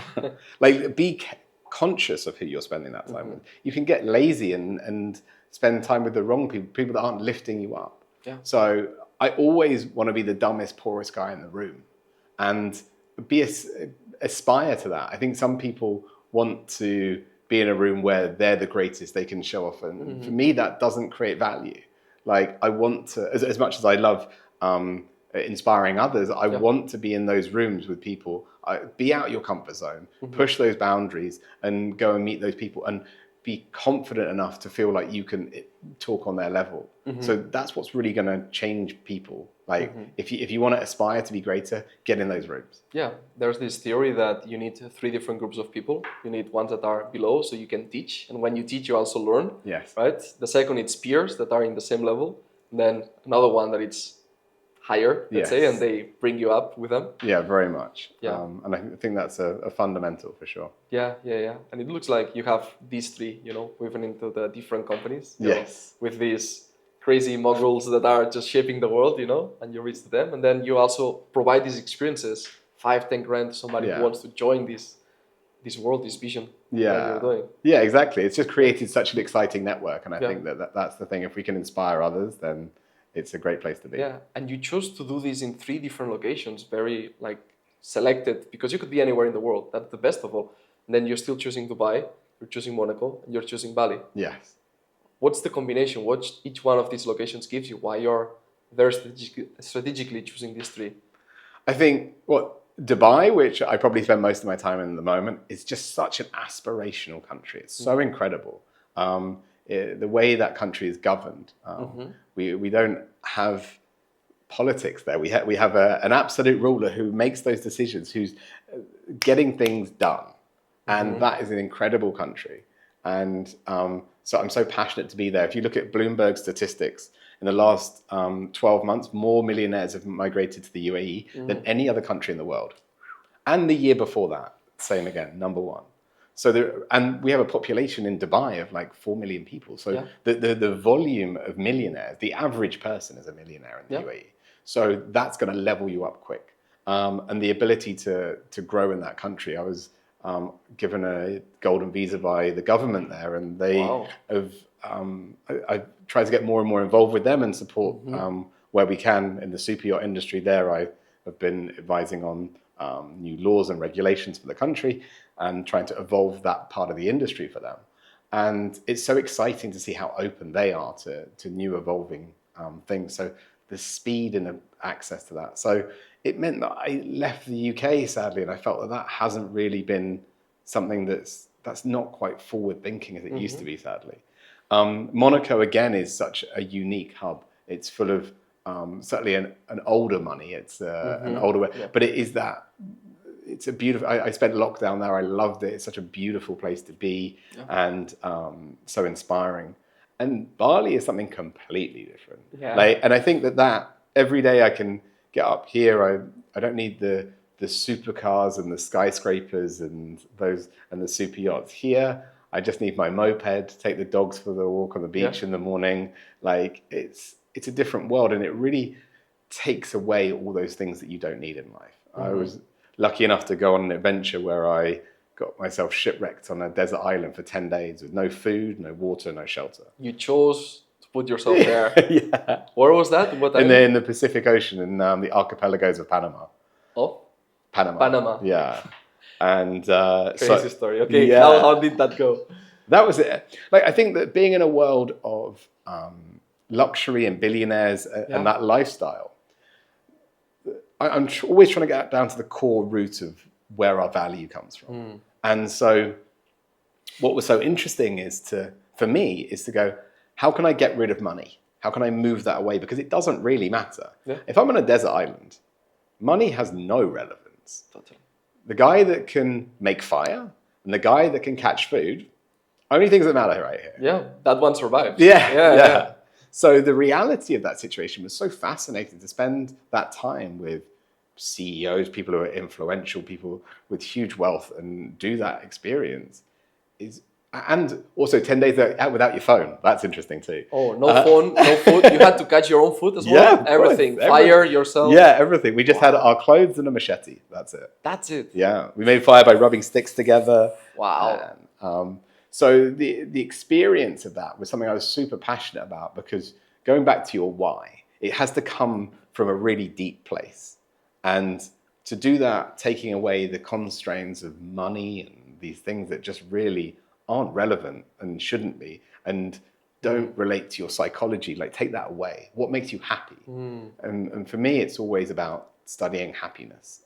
Like be conscious of who you're spending that time with. You can get lazy and spend time with the wrong people that aren't lifting you up. Yeah. So I always want to be the dumbest, poorest guy in the room and aspire to that. I think some people want to be in a room where they're the greatest they can show off. And for me, that doesn't create value. Like I want to, as much as I love inspiring others, I want to be in those rooms with people. Be out your comfort zone, push those boundaries and go and meet those people and be confident enough to feel like you can talk on their level. So that's what's really going to change people. Like if you want to aspire to be greater, get in those rooms. Yeah, there's this theory that you need 3 different groups of people. You need ones that are below so you can teach. And when you teach, you also learn. Yes. Right? The second, it's peers that are in the same level. And then another one that it's higher, let's say, and they bring you up with them. Yeah, very much. Yeah. And I think that's a fundamental for sure. Yeah. And it looks like you have these 3, moving into the different companies. Yes. With these crazy moguls that are just shaping the world, and you reach to them. And then you also provide these experiences, 5-10 grand to somebody who wants to join this world, this vision that you're doing. Yeah, exactly. It's just created such an exciting network. And I think that's the thing. If we can inspire others, then it's a great place to be. Yeah, and you chose to do this in 3 different locations, very selected, because you could be anywhere in the world. That's the best of all. And then you're still choosing Dubai, you're choosing Monaco, and you're choosing Bali. Yes. What's the combination? What each one of these locations gives you? Why you're very strategically choosing these 3? I think Dubai, which I probably spend most of my time in at the moment, is just such an aspirational country. It's so incredible. The way that country is governed. We don't have politics there. We have an absolute ruler who makes those decisions, who's getting things done. And that is an incredible country. And so I'm so passionate to be there. If you look at Bloomberg statistics, in the last 12 months, more millionaires have migrated to the UAE than any other country in the world. And the year before that, same again, number 1. So and we have a population in Dubai of 4 million people. So the volume of millionaires, the average person is a millionaire in the UAE. So that's going to level you up quick. And the ability to grow in that country. I was given a golden visa by the government there, and they have. I tried to get more and more involved with them and support where we can in the super yacht industry there, I have been advising on new laws and regulations for the country and trying to evolve that part of the industry for them. And it's so exciting to see how open they are to new evolving things. So the speed and the access to that. So it meant that I left the UK, sadly, and I felt that hasn't really been something that's not quite forward thinking as it used to be, sadly. Monaco, again, is such a unique hub. It's full of certainly an older money. It's an older way, but it is that. It's a beautiful. I spent lockdown there. I loved it. It's such a beautiful place to be, and so inspiring. And Bali is something completely different. Yeah. And I think that every day I can get up here. I don't need the supercars and the skyscrapers and the super yachts here. I just need my moped, take the dogs for the walk on the beach in the morning. Like it's a different world, and it really takes away all those things that you don't need in life. I was lucky enough to go on an adventure where I got myself shipwrecked on a desert island for 10 days with no food, no water, no shelter. You chose to put yourself there. Yeah. Where was that? What island? In the Pacific Ocean, in the archipelagos of Panama. Oh? Panama. Yeah. And crazy story. Okay, how did that go? That was it. Like, I think that being in a world of luxury and billionaires and that lifestyle, I'm always trying to get down to the core root of where our value comes from. And so what was so interesting for me is to go, how can I get rid of money? How can I move that away? Because it doesn't really matter. Yeah. If I'm on a desert island, money has no relevance. Totally. The guy that can make fire and the guy that can catch food, only things that matter right here. Yeah, that one survives. Yeah. So the reality of that situation was so fascinating to spend that time with CEOs, people who are influential, people with huge wealth, and do that experience and also 10 days out without your phone. That's interesting too. Oh, no phone, no food. You had to catch your own food as well? Yeah, everything. Fire yourself. Yeah, everything. We just had our clothes and a machete. That's it. That's it. Yeah. We made fire by rubbing sticks together. Wow. And, so the experience of that was something I was super passionate about, because going back to your why, it has to come from a really deep place. And to do that, taking away the constraints of money and these things that just really aren't relevant and shouldn't be, and don't relate to your psychology, like take that away. What makes you happy? And for me, it's always about studying happiness.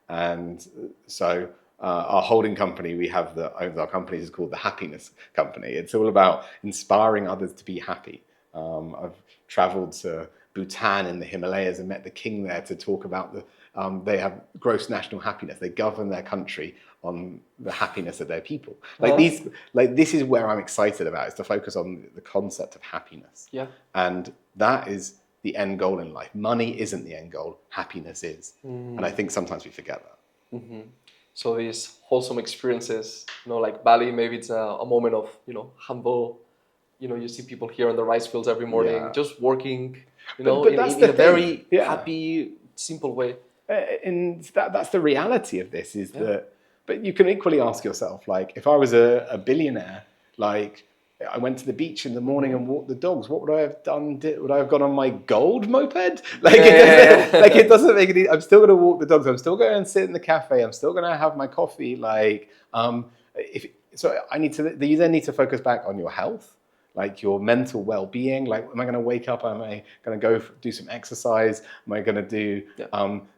And so our holding company, we have that owns our company, is called the Happiness Company. It's all about inspiring others to be happy. I've traveled to Bhutan in the Himalayas and met the king there to talk about they have gross national happiness. They govern their country on the happiness of their people. This is where I'm excited about, is to focus on the concept of happiness. Yeah. And that is the end goal in life. Money isn't the end goal. Happiness is. And I think sometimes we forget that. So these wholesome experiences, like Bali, maybe it's a moment of, humble, you see people here on the rice fields every morning, just working, in a very happy, simple way. And that's the reality of this, is that, but you can equally ask yourself, like, if I was a billionaire, like, I went to the beach in the morning and walked the dogs, what would I have done? Would I have gone on my gold moped? It doesn't make any. I'm still going to walk the dogs. I'm still going to sit in the cafe. I'm still going to have my coffee. You then need to focus back on your health, like your mental well-being. Like, am I going to wake up? Am I going to go do some exercise? Am I going to do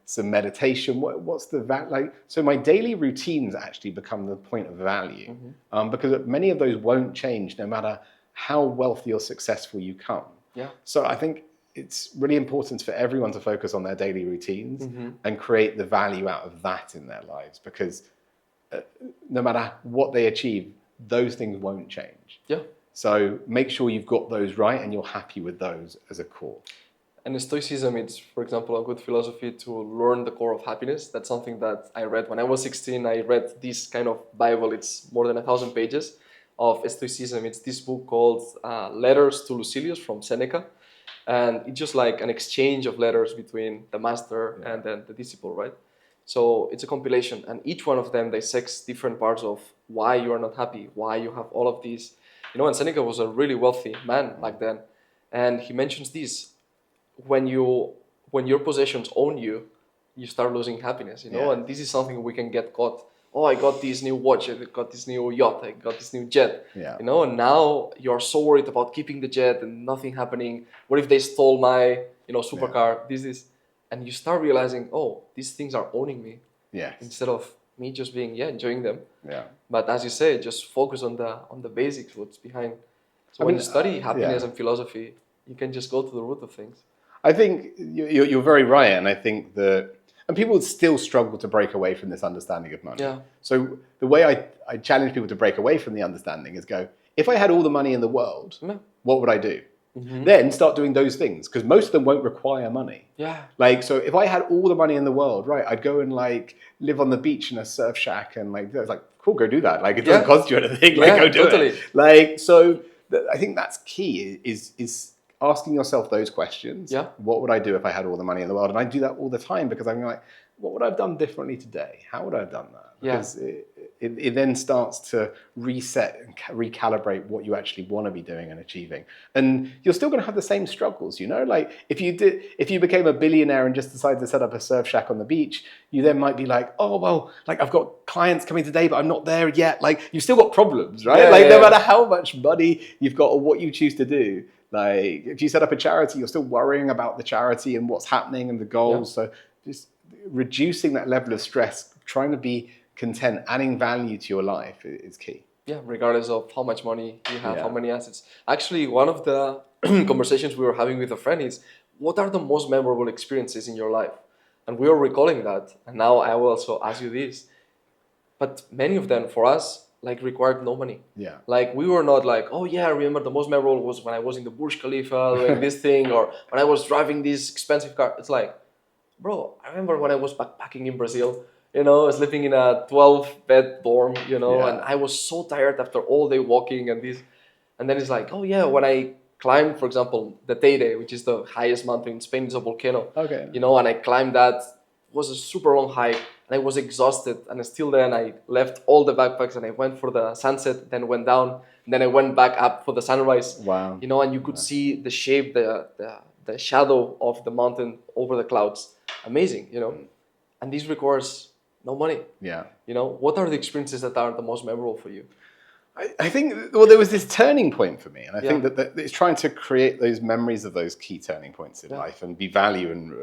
some meditation? What's the value? So my daily routines actually become the point of value, because many of those won't change no matter how wealthy or successful you come. Yeah. So I think it's really important for everyone to focus on their daily routines and create the value out of that in their lives, because no matter what they achieve, those things won't change. Yeah. So make sure you've got those right and you're happy with those as a core. And Stoicism, it's, for example, a good philosophy to learn the core of happiness. That's something that I read when I was 16. I read this kind of Bible. It's more than 1,000 pages of Stoicism. It's this book called Letters to Lucilius from Seneca. And it's just like an exchange of letters between the master and then the disciple, right? So it's a compilation. And each one of them dissects different parts of why you are not happy, why you have all of these. And Seneca was a really wealthy man back then. And he mentions this. when your possessions own you, you start losing happiness, you know. Yeah. And this is something we can get caught. Oh, I got this new watch, I got this new yacht, I got this new jet. Yeah. You know, and now you're so worried about keeping the jet and nothing happening. What if they stole my, supercar? This, and you start realizing, oh, these things are owning me. Yes. Instead of me just being enjoying them. Yeah. But as you say, just focus on the basics, what's behind. So when you study happiness and philosophy, you can just go to the root of things. I think you're very right, and I think that, and people still struggle to break away from this understanding of money. Yeah. So the way I challenge people to break away from the understanding is go, if I had all the money in the world, what would I do? Mm-hmm. Then start doing those things, because most of them won't require money. Yeah. Like, so if I had all the money in the world, right, I'd go and like live on the beach in a surf shack, and like, it's like, cool, go do that. Like, it doesn't cost you anything. Like, go do it. Like, so I think that's key is asking yourself those questions. Yeah. What would I do if I had all the money in the world? And I do that all the time, because I'm like, what would I have done differently today? How would I have done that? Because it then starts to reset and recalibrate what you actually want to be doing and achieving. And you're still going to have the same struggles, you know? Like, if you became a billionaire and just decided to set up a surf shack on the beach, you then might be like, oh, well, like, I've got clients coming today, but I'm not there yet. Like, you've still got problems, right? No matter how much money you've got or what you choose to do, like, if you set up a charity, you're still worrying about the charity and what's happening and the goals. So just reducing that level of stress, trying to be content, adding value to your life is key. Yeah, regardless of how much money you have, how many assets. Actually, one of the conversations we were having with a friend is, what are the most memorable experiences in your life? And we were recalling that. And now I will also ask you this. But many of them, for us, like, required no money. Yeah. Like, we were not like, oh yeah, I remember the most memorable was when I was in the Burj Khalifa doing this thing, or when I was driving this expensive car. It's like, bro, I remember when I was backpacking in Brazil, sleeping in a 12-bed dorm, and I was so tired after all day walking and this. And then it's like, oh yeah, when I climbed, for example, the Teide, which is the highest mountain in Spain, it's a volcano. Okay. And I climbed that. It was a super long hike, and I was exhausted. And still then I left all the backpacks and I went for the sunset, then went down, and then I went back up for the sunrise. Wow. And you could see the shape, the shadow of the mountain over the clouds. Amazing, And this requires no money. Yeah. What are the experiences that are the most memorable for you? I think, well, there was this turning point for me. And I think that it's trying to create those memories of those key turning points in life and be value and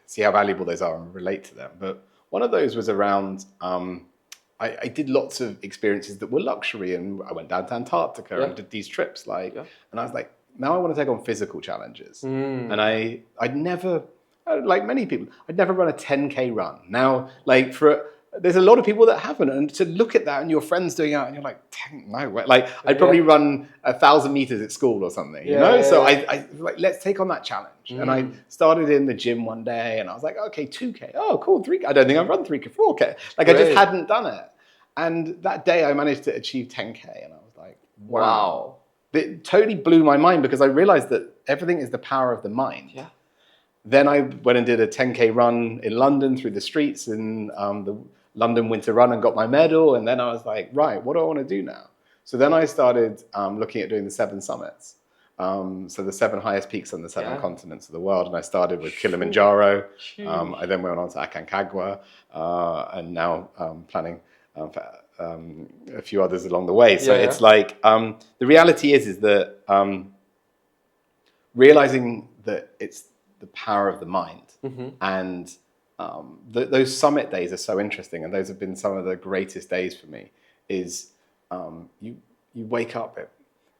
see how valuable those are and relate to them. But one of those was around, I did lots of experiences that were luxury, and I went down to Antarctica and did these trips. And I was like, now I want to take on physical challenges. And I'd never, like many people, I'd never run a 10K run. Now, like, there's a lot of people that haven't, and to look at that and your friends doing it, and you're like, no way. Like, I'd probably run 1,000 meters at school or something, you know? So I like, let's take on that challenge. And I started in the gym one day, and I was like, okay, 2K. Oh, cool, 3K. I don't think I've run 3K, 4K. Like, I just hadn't done it. And that day I managed to achieve 10K, and I was like, wow. It totally blew my mind, because I realized that everything is the power of the mind. Yeah. Then I went and did a 10K run in London through the streets in the London Winter Run and got my medal. And then I was like, right, what do I want to do now? So then I started looking at doing the 7 summits. So the 7 highest peaks on the 7 continents of the world. And I started with Kilimanjaro. I then went on to Aconcagua, and now planning for a few others along the way. So it's like, the reality is that realizing that it's the power of the mind. And those summit days are so interesting, and those have been some of the greatest days for me. Is you wake up at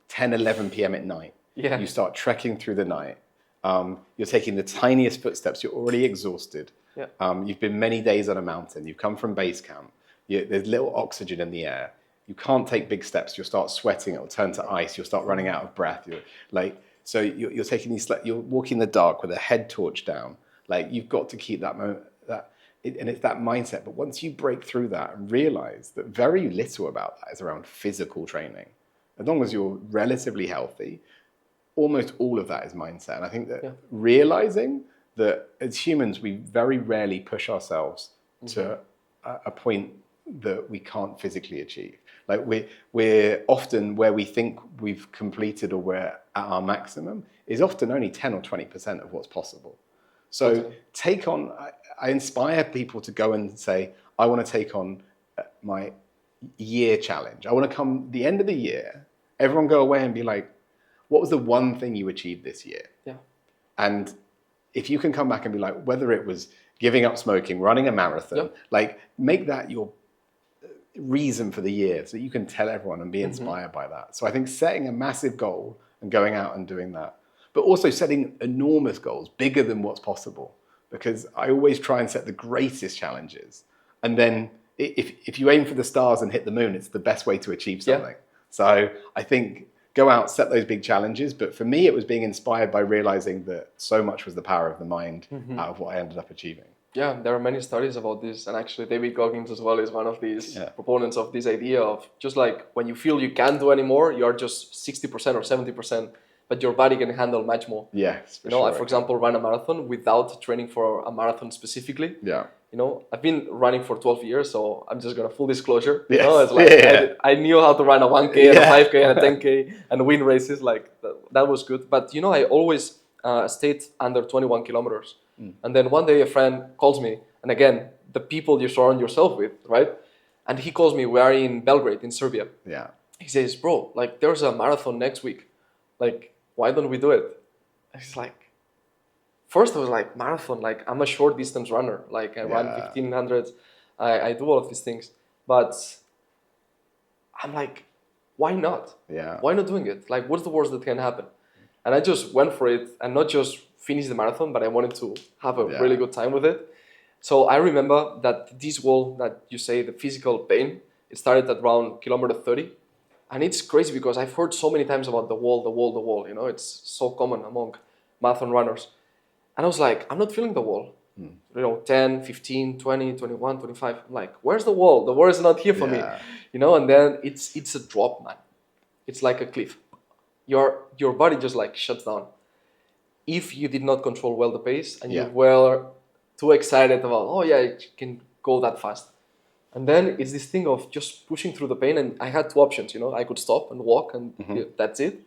10, 11 p.m. at night. You start trekking through the night. You're taking the tiniest footsteps. You're already exhausted. You've been many days on a mountain. You've come from base camp. There's little oxygen in the air. You can't take big steps. You'll start sweating. It'll turn to ice. You'll start running out of breath. So you're taking these. You're walking in the dark with a head torch down. Like, you've got to keep that moment. And it's that mindset. But once you break through that and realize that very little about that is around physical training, as long as you're relatively healthy, almost all of that is mindset. And I think that realizing that as humans, we very rarely push ourselves to a point that we can't physically achieve. Like, we're often where we think we've completed or we're at our maximum is often only 10 or 20% of what's possible. So I inspire people to go and say, I want to take on my year challenge. I want to come the end of the year, everyone go away and be like, what was the one thing you achieved this year? Yeah. And if you can come back and be like, whether it was giving up smoking, running a marathon, like make that your reason for the year so you can tell everyone and be inspired by that. So I think setting a massive goal and going out and doing that, but also setting enormous goals, bigger than what's possible, because I always try and set the greatest challenges. And then if you aim for the stars and hit the moon, it's the best way to achieve something. So I think go out, set those big challenges. But for me, it was being inspired by realizing that so much was the power of the mind out of what I ended up achieving. Yeah, there are many studies about this, and actually David Goggins as well is one of these proponents of this idea of just like when you feel you can't do anymore, you are just 60% or 70%, but your body can handle much more. Yes, you know, I, for example, ran a marathon without training for a marathon specifically. Yeah. You know, I've been running for 12 years, so I'm just gonna full disclosure. Yes. You know, it's like I knew how to run a 1K and a 5K and a 10K and win races. Like that was good. But you know, I always stayed under 21 kilometers. And then one day a friend calls me, and again, the people you surround yourself with, right? And he calls me, we are in Belgrade, in Serbia. Yeah. He says, bro, like there's a marathon next week. Like, why don't we do it? It's like, first I was like, marathon, like I'm a short distance runner. Like I run 1500, I do all of these things. But I'm like, why not? Yeah. Why not doing it? Like, what's the worst that can happen? And I just went for it, and not just finish the marathon, but I wanted to have a really good time with it. So I remember that this wall that you say, the physical pain, it started at around kilometer 30. And it's crazy because I've heard so many times about the wall, you know, it's so common among marathon runners. And I was like, I'm not feeling the wall. You know, 10, 15, 20, 21, 25. I'm like, where's the wall? The wall is not here for me. You know, and then it's a drop, man. It's like a cliff. Your body just like shuts down. If you did not control well the pace and you were too excited about, oh yeah, it can go that fast. And then it's this thing of just pushing through the pain. And I had two options, you know, I could stop and walk and that's it.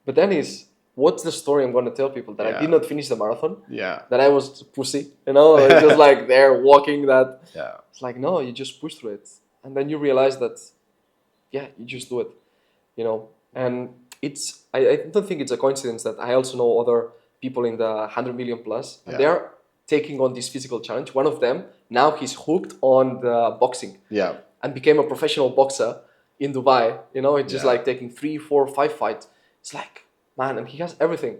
But then is, what's the story I'm going to tell people? That I did not finish the marathon? Yeah. That I was pussy, you know, I was just like there walking that. Yeah. It's like, no, you just push through it. And then you realize that, you just do it, you know. And it's, I don't think it's a coincidence that I also know other people in the 100 million plus. And they're taking on this physical challenge. One of them, now he's hooked on the boxing. Yeah. And became a professional boxer in Dubai. You know, it's just like taking 3, 4, 5 fights. It's like, man, and he has everything.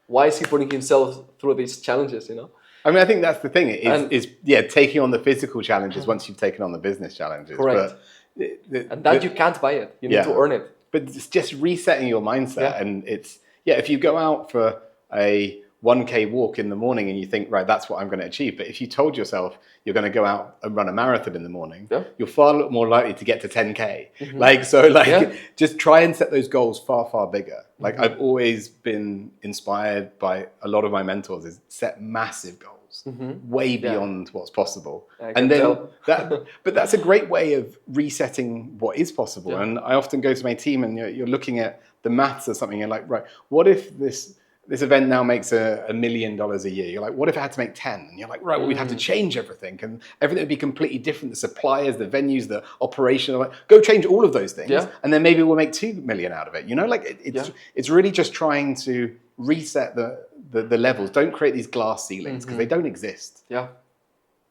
Why is he putting himself through these challenges, you know? I mean, I think that's the thing, is taking on the physical challenges once you've taken on the business challenges. Correct. But you can't buy it. You need to earn it. But it's just resetting your mindset. And it's, if you go out for a 1K walk in the morning and you think, right, that's what I'm going to achieve. But if you told yourself you're going to go out and run a marathon in the morning, you're far more likely to get to 10K. Just try and set those goals far, far bigger. Like I've always been inspired by a lot of my mentors is set massive goals, way beyond what's possible. And then but that's a great way of resetting what is possible. Yeah. And I often go to my team and you're looking at the maths or something. You're like, right, what if this event now makes $1 million a year? You're like, what if it had to make 10? And you're like, right, well, we'd have to change everything. And everything would be completely different. The suppliers, the venues, the operation. Like, go change all of those things. Yeah. And then maybe we'll make 2 million out of it. You know, like it's really just trying to reset the levels. Don't create these glass ceilings because they don't exist. Yeah.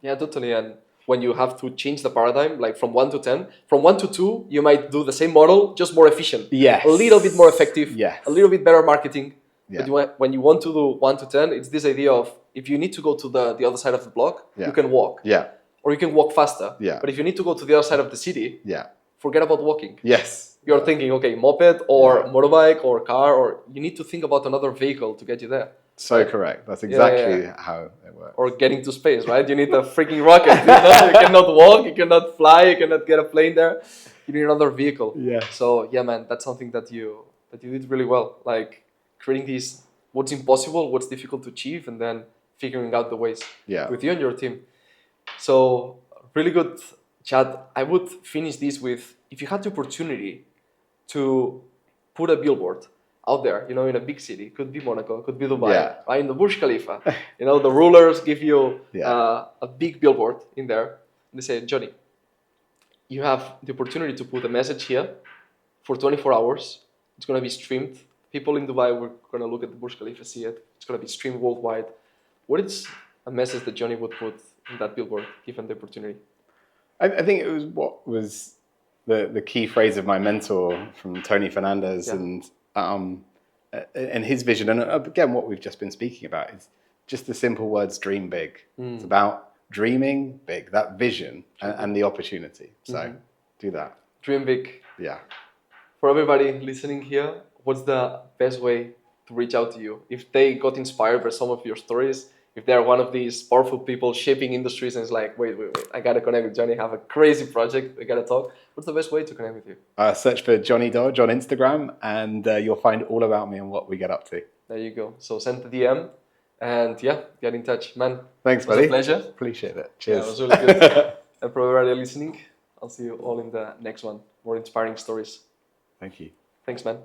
Yeah, totally. And when you have to change the paradigm, like from 1 to 10, from 1 to 2, you might do the same model, just more efficient. Yes. A little bit more effective. Yes. A little bit better marketing. Yeah. But when you want to do 1 to 10, it's this idea of if you need to go to the other side of the block, you can walk. Yeah. Or you can walk faster. Yeah. But if you need to go to the other side of the city, forget about walking. Yes. You're thinking, okay, moped or motorbike or car, or you need to think about another vehicle to get you there. So correct. That's exactly how it works. Or getting to space, right? You need a freaking rocket. You know? You cannot walk, you cannot fly, you cannot get a plane there. You need another vehicle. Yeah. So yeah, man, that's something that you did really well. Like creating these, what's impossible, what's difficult to achieve, and then figuring out the ways with you and your team. So really good chat. I would finish this with, if you had the opportunity to put a billboard out there, you know, in a big city. Could be Monaco, could be Dubai, Yeah. right? In the Burj Khalifa. You know, the rulers give you Yeah. a big billboard in there. And they say, Johnny, you have the opportunity to put a message here for 24 hours. It's going to be streamed. People in Dubai were going to look at the Burj Khalifa, see it. It's going to be streamed worldwide. What is a message that Johnny would put in that billboard, given the opportunity? I think it was what was the key phrase of my mentor from Tony Fernandez and his vision. And again, what we've just been speaking about is just the simple words, dream big. It's about dreaming big, that vision and the opportunity. So do that. Dream big. Yeah. For everybody listening here, what's the best way to reach out to you? If they got inspired by some of your stories, if they're one of these powerful people shaping industries and it's like, wait, I got to connect with Johnny, have a crazy project, I got to talk. What's the best way to connect with you? Search for Jonny Dodge on Instagram and you'll find all about me and what we get up to. There you go. So send the DM and get in touch. Man, Thanks, it was buddy. a pleasure. Appreciate it. Cheers. Yeah, it was really good. And for everybody listening, I'll see you all in the next one. More inspiring stories. Thank you. Thanks, man.